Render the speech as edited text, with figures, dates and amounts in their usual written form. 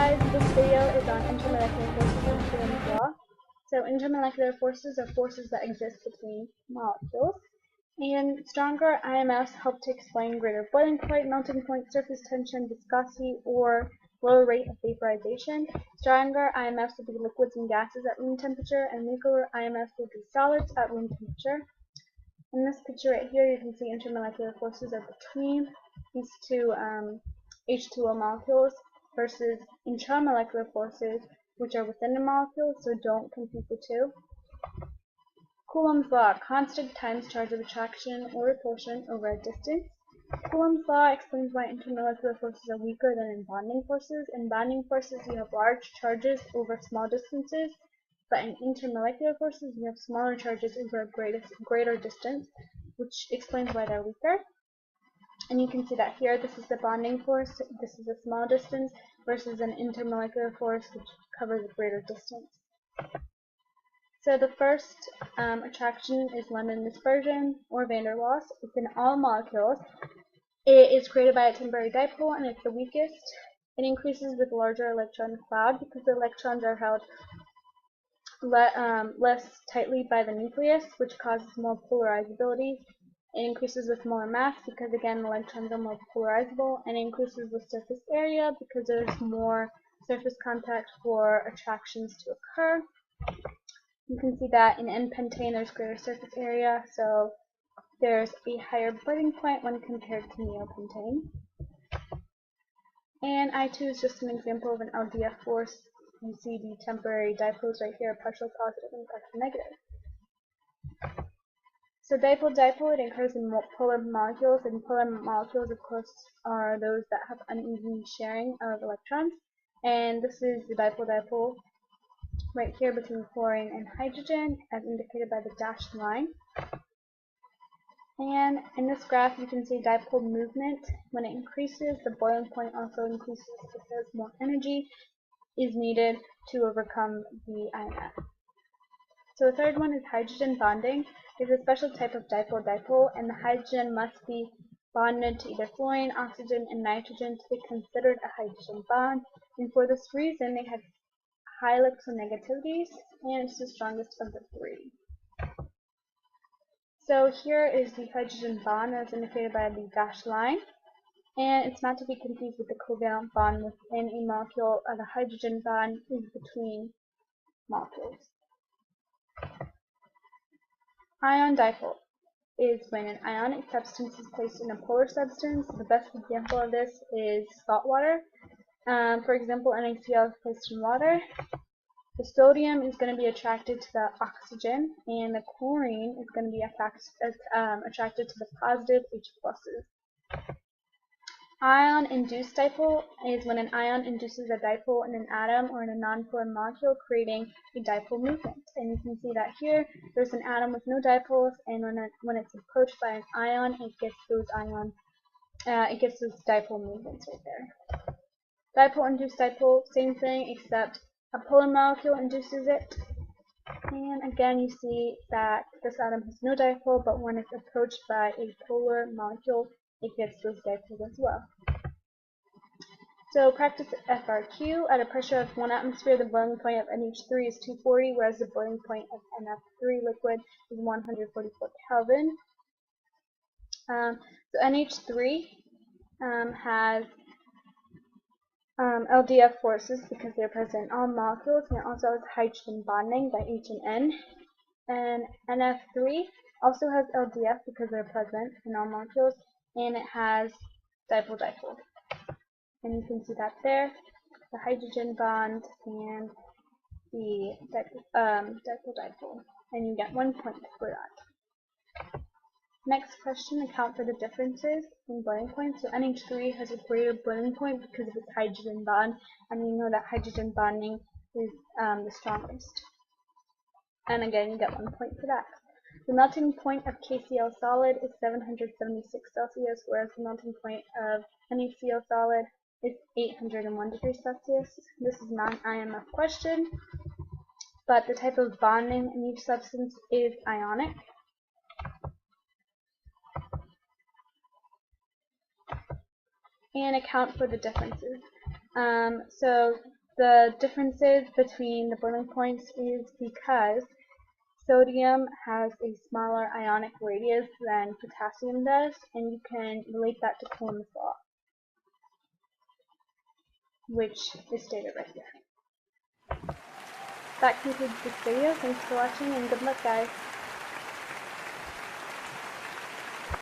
guys, this video is on intermolecular forces and Coulomb's law. So intermolecular forces are forces that exist between molecules, and stronger IMFs help to explain greater boiling point, melting point, surface tension, viscosity, or lower rate of vaporization. Stronger IMFs will be liquids and gases at room temperature, and weaker IMFs will be solids at room temperature. In this picture right here, you can see intermolecular forces are between these two H2O molecules versus intramolecular forces, which are within the molecule, so don't confuse the two. Coulomb's law, constant times charge of attraction or repulsion over a distance. Coulomb's law explains why intermolecular forces are weaker than in bonding forces. In bonding forces, you have large charges over small distances, but in intermolecular forces, you have smaller charges over a greater distance, which explains why they're weaker. And you can see that here, this is the bonding force, this is a small distance, versus an intermolecular force, which covers a greater distance. So the first attraction is London dispersion, or van der Waals. It's in all molecules. It is created by a temporary dipole, and it's the weakest. It increases with larger electron cloud because the electrons are held less tightly by the nucleus, which causes more polarizability. It increases with more mass because, again, electrons are more polarizable, and it increases with surface area because there's more surface contact for attractions to occur. You can see that in N-pentane there's greater surface area, so there's a higher boiling point when compared to neopentane. And I2 is just an example of an LDF force. You see the temporary dipoles right here, partial positive and partial negative. So dipole-dipole, it occurs in polar molecules, and polar molecules, of course, are those that have uneven sharing of electrons. And this is the dipole-dipole right here between chlorine and hydrogen, as indicated by the dashed line. And in this graph, you can see dipole movement. When it increases, the boiling point also increases because more energy is needed to overcome the IMF. So the third one is hydrogen bonding. It's a special type of dipole-dipole, and the hydrogen must be bonded to either fluorine, oxygen, and nitrogen to be considered a hydrogen bond. And for this reason, they have high electronegativities, and it's the strongest of the three. So here is the hydrogen bond as indicated by the dashed line, and it's not to be confused with the covalent bond within a molecule. The hydrogen bond is between molecules. Ion dipole is when an ionic substance is placed in a polar substance. The best example of this is salt water. For example, NaCl is placed in water. The sodium is going to be attracted to the oxygen, and the chlorine is going to be attracted to the positive H pluses. Ion-induced dipole is when an ion induces a dipole in an atom or in a nonpolar molecule, creating a dipole movement. And you can see that here, there's an atom with no dipoles, and when it's approached by an ion, it gets those dipole movements right there. Dipole-induced dipole, same thing, except a polar molecule induces it. And again, you see that this atom has no dipole, but when it's approached by a polar molecule, it gets those dipoles as well. So practice FRQ. At a pressure of 1 atmosphere, the boiling point of NH3 is 240, whereas the boiling point of NF3 liquid is 144 Kelvin. So NH3 has LDF forces because they're present in all molecules, and it also has hydrogen bonding by H and N. And NF3 also has LDF because they're present in all molecules, and it has dipole-dipole. And you can see that there, the hydrogen bond and the dipole-dipole. And you get 1 point for that. Next question, account for the differences in boiling points. So NH3 has a greater boiling point because of its hydrogen bond, and we know that hydrogen bonding is the strongest. And again, you get 1 point for that. The melting point of KCl solid is 776 Celsius, whereas the melting point of NaCl solid is 801 degrees Celsius. This is not an IMF question, but the type of bonding in each substance is ionic. And account for the differences. So The differences between the boiling points is because sodium has a smaller ionic radius than potassium does, and you can relate that to Coulomb's law, which is stated right here. That concludes this video. Thanks for watching and good luck, guys.